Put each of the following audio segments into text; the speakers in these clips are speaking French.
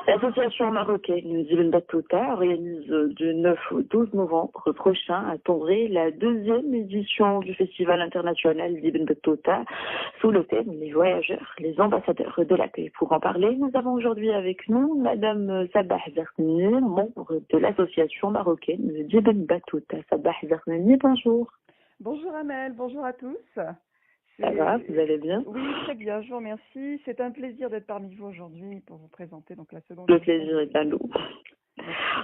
L'association marocaine Ibn Battuta organise du 9 au 12 novembre prochain à Tanger la deuxième édition du Festival international d'Ibn Battuta sous le thème Les voyageurs, les ambassadeurs de la paix. Pour en parler, nous avons aujourd'hui avec nous Madame Sabah Zarnini, membre de l'association marocaine d'Ibn Battuta. Sabah Zarnini, bonjour. Bonjour Amel, bonjour à tous. Ça va, vous allez bien? Oui, très bien, je vous remercie. C'est un plaisir d'être parmi vous aujourd'hui pour vous présenter donc la seconde. Le plaisir est à nous.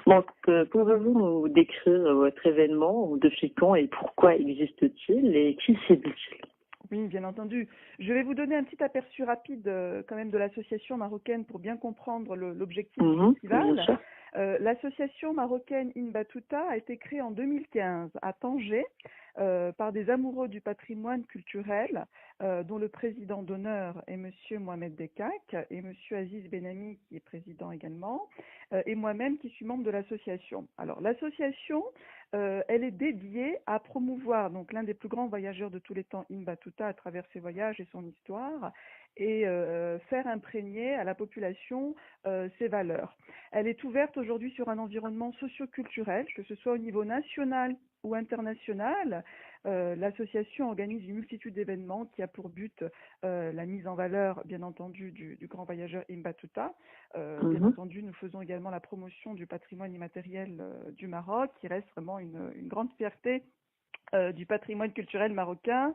Donc, pouvez-vous nous décrire votre événement, depuis quand et pourquoi existe-t-il et qui séduit-il? Oui, bien entendu. Je vais vous donner un petit aperçu rapide quand même de l'association marocaine pour bien comprendre l'objectif du festival. Bien sûr. L'association marocaine Ibn Battuta a été créée en 2015 à Tanger par des amoureux du patrimoine culturel dont le président d'honneur est Monsieur Mohamed Dekak et Monsieur Aziz Benami qui est président également et moi-même qui suis membre de l'association. Alors l'association elle est dédiée à promouvoir donc l'un des plus grands voyageurs de tous les temps, Ibn Battuta, à travers ses voyages et son histoire, et faire imprégner à la population ses valeurs. Elle est ouverte aujourd'hui sur un environnement socio-culturel, que ce soit au niveau national ou international. L'association organise une multitude d'événements qui a pour but la mise en valeur, bien entendu, du grand voyageur Ibn Battuta. Bien entendu, nous faisons également la promotion du patrimoine immatériel du Maroc, qui reste vraiment une grande fierté du patrimoine culturel marocain.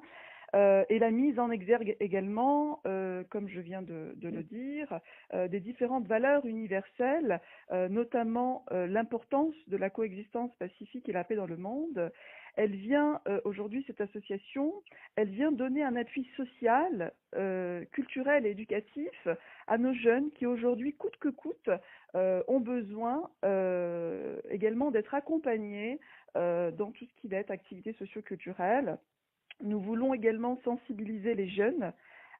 Et la mise en exergue également, comme je viens de le dire, des différentes valeurs universelles, notamment l'importance de la coexistence pacifique et la paix dans le monde. Elle vient, aujourd'hui, cette association, elle vient donner un appui social, culturel et éducatif à nos jeunes qui aujourd'hui, coûte que coûte, ont besoin également d'être accompagnés dans tout ce qui va être activité socio-culturelle. Nous voulons également sensibiliser les jeunes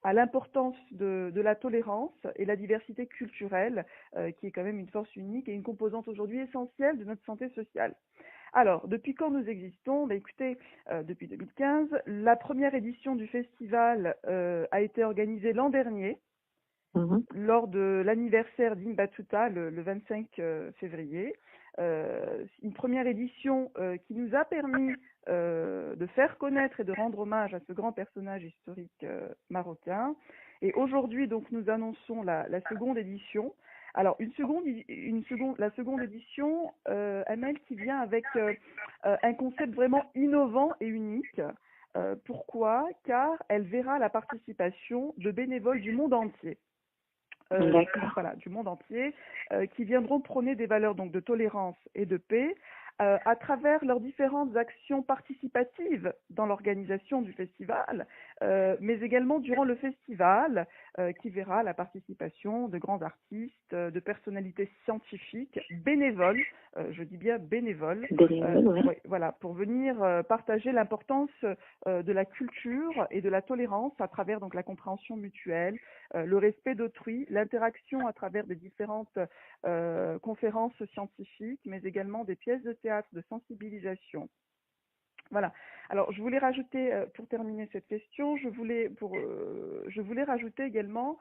à l'importance de la tolérance et la diversité culturelle, qui est quand même une force unique et une composante aujourd'hui essentielle de notre santé sociale. Alors, depuis quand nous existons? Écoutez, depuis 2015, la première édition du festival a été organisée l'an dernier, lors de l'anniversaire d'Ibn Battuta, le 25 février. Une première édition qui nous a permis de faire connaître et de rendre hommage à ce grand personnage historique marocain. Et aujourd'hui, donc, nous annonçons la seconde édition. Alors, la seconde édition, Amel, qui vient avec un concept vraiment innovant et unique. Pourquoi? Car elle verra la participation de bénévoles du monde entier. Voilà, du monde entier, qui viendront prôner des valeurs donc de tolérance et de paix à travers leurs différentes actions participatives dans l'organisation du festival, mais également durant le festival, qui verra la participation de grands artistes, de personnalités scientifiques, bénévoles, je dis bien bénévoles, oui, voilà, pour venir partager l'importance de la culture et de la tolérance à travers donc la compréhension mutuelle, le respect d'autrui, l'interaction à travers des différentes conférences scientifiques, mais également des pièces de théâtre de sensibilisation. Voilà. Alors, je voulais rajouter, pour terminer cette question, je voulais rajouter également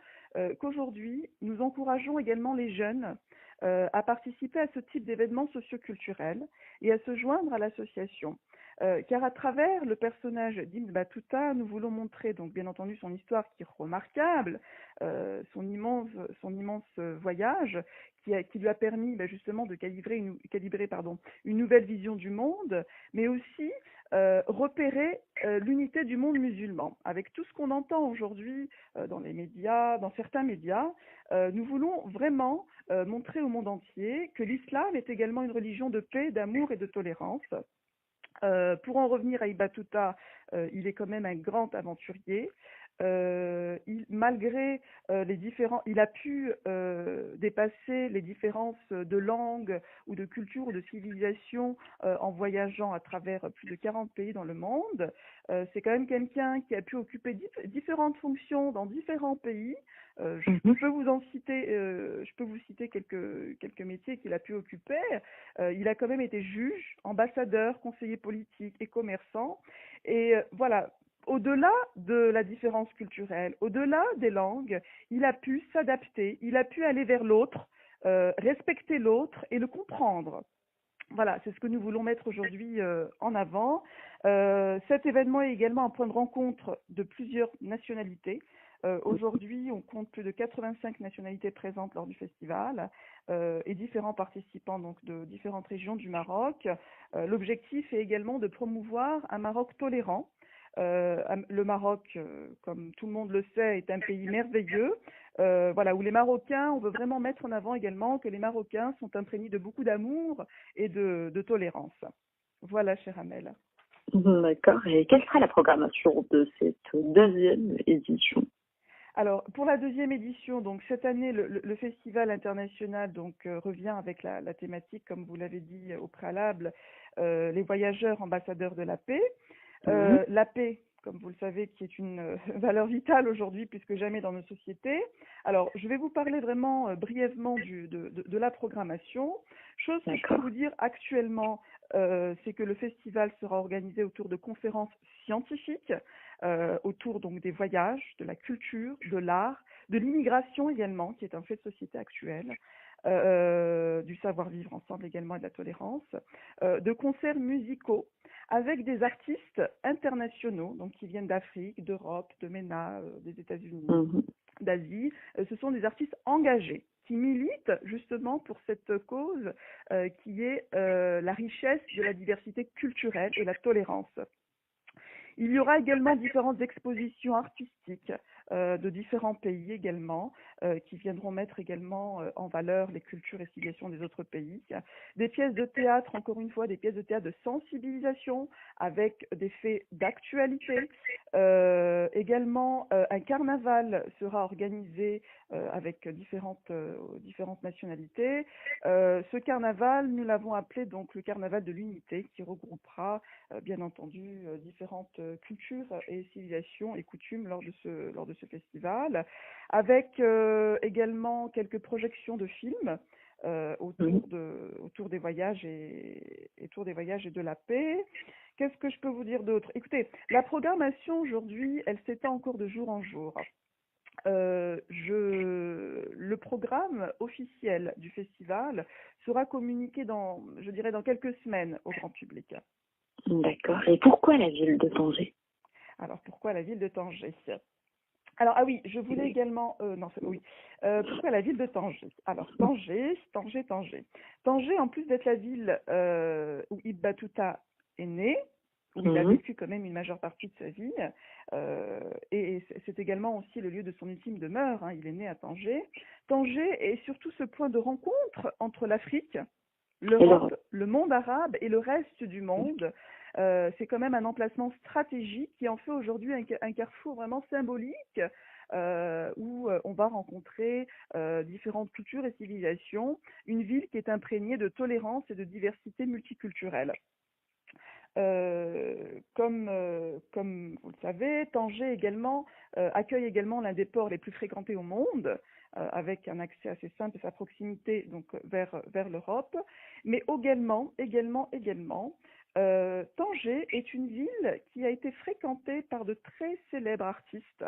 qu'aujourd'hui, nous encourageons également les jeunes à participer à ce type d'événements socioculturels et à se joindre à l'association. Car à travers le personnage d'Ibn Battuta, nous voulons montrer donc bien entendu son histoire qui est remarquable, son immense voyage qui lui a permis justement de calibrer une nouvelle vision du monde, mais aussi repérer l'unité du monde musulman. Avec tout ce qu'on entend aujourd'hui dans les médias, dans certains médias, nous voulons vraiment montrer au monde entier que l'islam est également une religion de paix, d'amour et de tolérance. Pour en revenir à Ibn Battuta, il est quand même un grand aventurier. Malgré il a pu dépasser les différences de langue ou de culture ou de civilisation en voyageant à travers plus de 40 pays dans le monde. C'est quand même quelqu'un qui a pu occuper différentes fonctions dans différents pays. Je peux vous citer quelques métiers qu'il a pu occuper. Il a quand même été juge, ambassadeur, conseiller politique et commerçant. Et voilà. Au-delà de la différence culturelle, au-delà des langues, il a pu s'adapter, il a pu aller vers l'autre respecter l'autre et le comprendre. Voilà, c'est ce que nous voulons mettre aujourd'hui en avant. Cet événement est également un point de rencontre de plusieurs nationalités. Aujourd'hui, on compte plus de 85 nationalités présentes lors du festival et différents participants donc de différentes régions du Maroc. L'objectif est également de promouvoir un Maroc tolérant. Le Maroc, comme tout le monde le sait, est un pays merveilleux. Voilà, où les Marocains, on veut vraiment mettre en avant également que les Marocains sont imprégnés de beaucoup d'amour et de tolérance. Voilà, chère Amel. D'accord. Et quelle sera la programmation de cette deuxième édition? Alors, pour la deuxième édition, donc cette année, le festival international donc revient avec la thématique, comme vous l'avez dit au préalable, les voyageurs ambassadeurs de la paix. La paix, comme vous le savez, qui est une valeur vitale aujourd'hui plus que jamais dans nos sociétés. Alors, je vais vous parler vraiment brièvement de la programmation. Chose que je peux vous dire actuellement, c'est que le festival sera organisé autour de conférences scientifiques, autour donc des voyages, de la culture, de l'art, de l'immigration également, qui est un fait de société actuel. Du savoir-vivre ensemble également et de la tolérance, de concerts musicaux avec des artistes internationaux, donc qui viennent d'Afrique, d'Europe, de MENA, des États-Unis, d'Asie. Ce sont des artistes engagés qui militent justement pour cette cause qui est la richesse de la diversité culturelle et la tolérance. Il y aura également différentes expositions artistiques de différents pays également, qui viendront mettre également en valeur les cultures et civilisations des autres pays. Des pièces de théâtre, encore une fois, des pièces de théâtre de sensibilisation avec des faits d'actualité. Également, un carnaval sera organisé avec différentes nationalités. Ce carnaval, nous l'avons appelé donc le carnaval de l'unité, qui regroupera bien entendu différentes cultures et civilisations et coutumes lors de ce festival, avec également quelques projections de films autour des voyages et de la paix. Qu'est-ce que je peux vous dire d'autre? Écoutez, la programmation aujourd'hui, elle s'étend encore de jour en jour. Le programme officiel du festival sera communiqué dans quelques semaines au grand public. D'accord. Et pourquoi la ville de Tanger? Alors, pourquoi la ville de Tanger? Alors, ah oui, je voulais également... pourquoi la ville de Tanger? Alors, Tanger. Tanger, en plus d'être la ville où Ibn Battuta est né, où il a vécu quand même une majeure partie de sa vie, et c'est également aussi le lieu de son ultime demeure, hein, il est né à Tanger. Tanger est surtout ce point de rencontre entre l'Afrique, l'Europe, le monde arabe et le reste du monde. C'est quand même un emplacement stratégique qui en fait aujourd'hui un carrefour vraiment symbolique où on va rencontrer différentes cultures et civilisations, une ville qui est imprégnée de tolérance et de diversité multiculturelle. Comme vous le savez, Tanger également accueille également l'un des ports les plus fréquentés au monde, avec un accès assez simple et sa proximité donc vers l'Europe, mais également, Tanger est une ville qui a été fréquentée par de très célèbres artistes,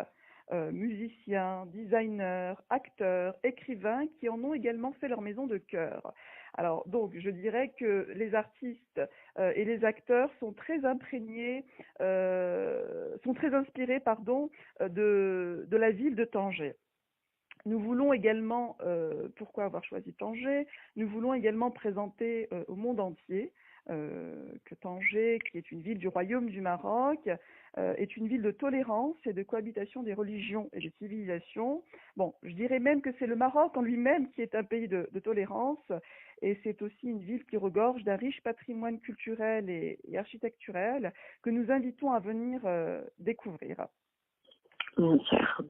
musiciens, designers, acteurs, écrivains qui en ont également fait leur maison de cœur. Alors donc je dirais que les artistes et les acteurs sont très imprégnés, sont très inspirés de la ville de Tanger. Nous voulons également, pourquoi avoir choisi Tanger? Nous voulons également présenter au monde entier que Tanger, qui est une ville du Royaume du Maroc, est une ville de tolérance et de cohabitation des religions et des civilisations. Bon, je dirais même que c'est le Maroc en lui-même qui est un pays de tolérance, et c'est aussi une ville qui regorge d'un riche patrimoine culturel et architecturel que nous invitons à venir découvrir.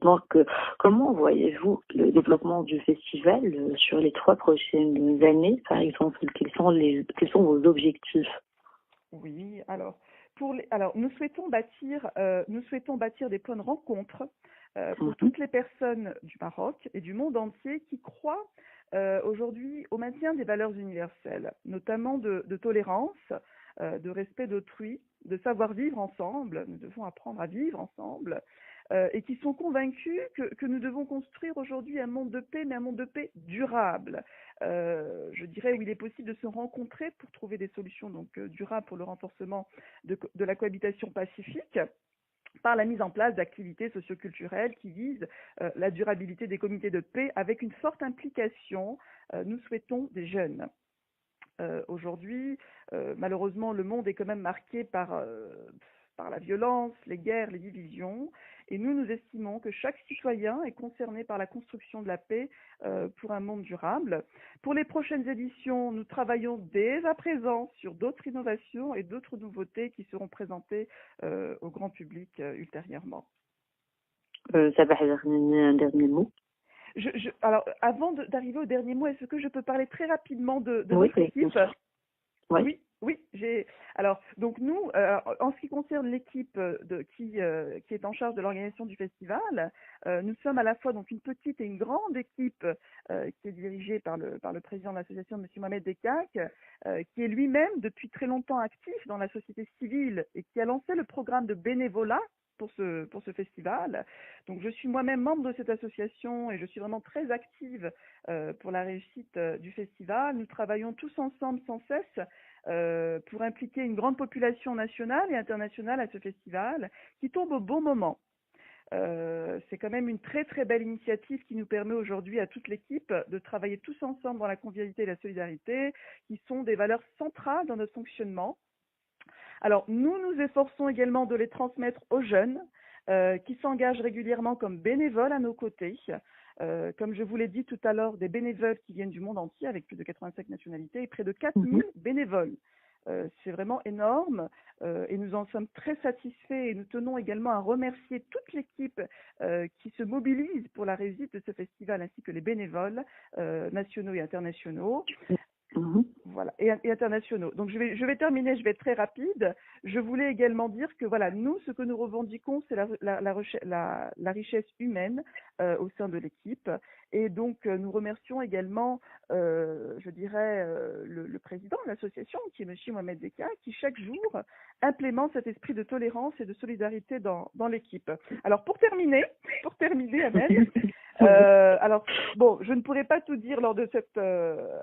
Donc, comment voyez-vous le développement du festival sur les 3 prochaines années, par exemple? Quels sont vos objectifs? Oui, alors, nous souhaitons bâtir des points de rencontre pour toutes les personnes du Maroc et du monde entier qui croient aujourd'hui au maintien des valeurs universelles, notamment de tolérance, de respect d'autrui, de savoir-vivre ensemble. Nous devons apprendre à vivre ensemble. Et qui sont convaincus que nous devons construire aujourd'hui un monde de paix, mais un monde de paix durable, je dirais, où il est possible de se rencontrer pour trouver des solutions donc durables pour le renforcement de la cohabitation pacifique, par la mise en place d'activités socioculturelles qui visent la durabilité des comités de paix avec une forte implication, nous souhaitons, des jeunes. Aujourd'hui, malheureusement, le monde est quand même marqué par la violence, les guerres, les divisions, et nous estimons que chaque citoyen est concerné par la construction de la paix pour un monde durable. Pour les prochaines éditions, nous travaillons dès à présent sur d'autres innovations et d'autres nouveautés qui seront présentées au grand public ultérieurement. Sabah, un dernier mot. Alors, avant d'arriver au dernier mot, est-ce que je peux parler très rapidement de Oui, notre équipe? Oui. Oui, alors, donc nous, en ce qui concerne l'équipe qui est en charge de l'organisation du festival, nous sommes à la fois donc une petite et une grande équipe qui est dirigée par le président de l'association, M. Mohamed Dekak, qui est lui-même depuis très longtemps actif dans la société civile et qui a lancé le programme de bénévolat pour ce festival. Donc je suis moi-même membre de cette association et je suis vraiment très active pour la réussite du festival. Nous travaillons tous ensemble sans cesse pour impliquer une grande population nationale et internationale à ce festival qui tombe au bon moment. C'est quand même une très très belle initiative qui nous permet aujourd'hui à toute l'équipe de travailler tous ensemble dans la convivialité et la solidarité, qui sont des valeurs centrales dans notre fonctionnement. Alors, nous nous efforçons également de les transmettre aux jeunes qui s'engagent régulièrement comme bénévoles à nos côtés. Comme je vous l'ai dit tout à l'heure, des bénévoles qui viennent du monde entier avec plus de 85 nationalités et près de 4000 bénévoles. C'est vraiment énorme et nous en sommes très satisfaits et nous tenons également à remercier toute l'équipe qui se mobilise pour la réussite de ce festival ainsi que les bénévoles nationaux et internationaux. Voilà, et internationaux. Donc je vais terminer, je vais être très rapide. Je voulais également dire que voilà, nous, ce que nous revendiquons, c'est la richesse humaine au sein de l'équipe. Et donc nous remercions également, je dirais, le président de l'association, qui est M. Mohamed Dekak, qui chaque jour implémente cet esprit de tolérance et de solidarité dans l'équipe. Alors pour terminer, Amel, alors bon, je ne pourrais pas tout dire lors de cette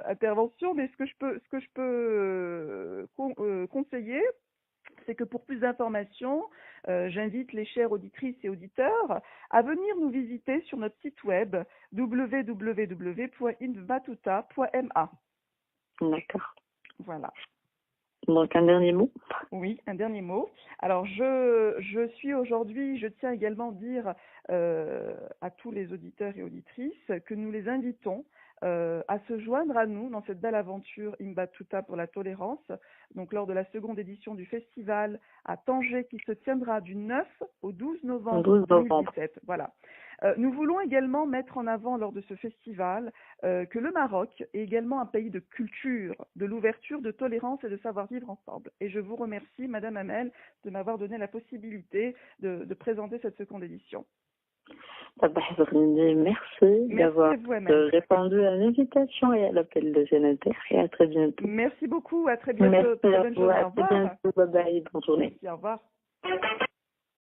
intervention, mais ce que je peux conseiller, c'est que pour plus d'informations, j'invite les chères auditrices et auditeurs à venir nous visiter sur notre site web www.inbatuta.ma. D'accord. Voilà. Donc un dernier mot. Oui, un dernier mot. Alors je suis aujourd'hui, je tiens également à dire à tous les auditeurs et auditrices que nous les invitons à se joindre à nous dans cette belle aventure Inbatuta pour la tolérance, donc lors de la seconde édition du festival à Tanger qui se tiendra du 9 au 12 novembre 2017. Voilà. Nous voulons également mettre en avant lors de ce festival que le Maroc est également un pays de culture, de l'ouverture, de tolérance et de savoir-vivre ensemble. Et je vous remercie, Madame Amel, de m'avoir donné la possibilité de présenter cette seconde édition. Merci d'avoir répondu à l'invitation et à l'appel de Généter et à très bientôt. Merci beaucoup, à très bientôt. Merci à vous, à très bientôt. Bye bye, bonne journée. Merci, au revoir.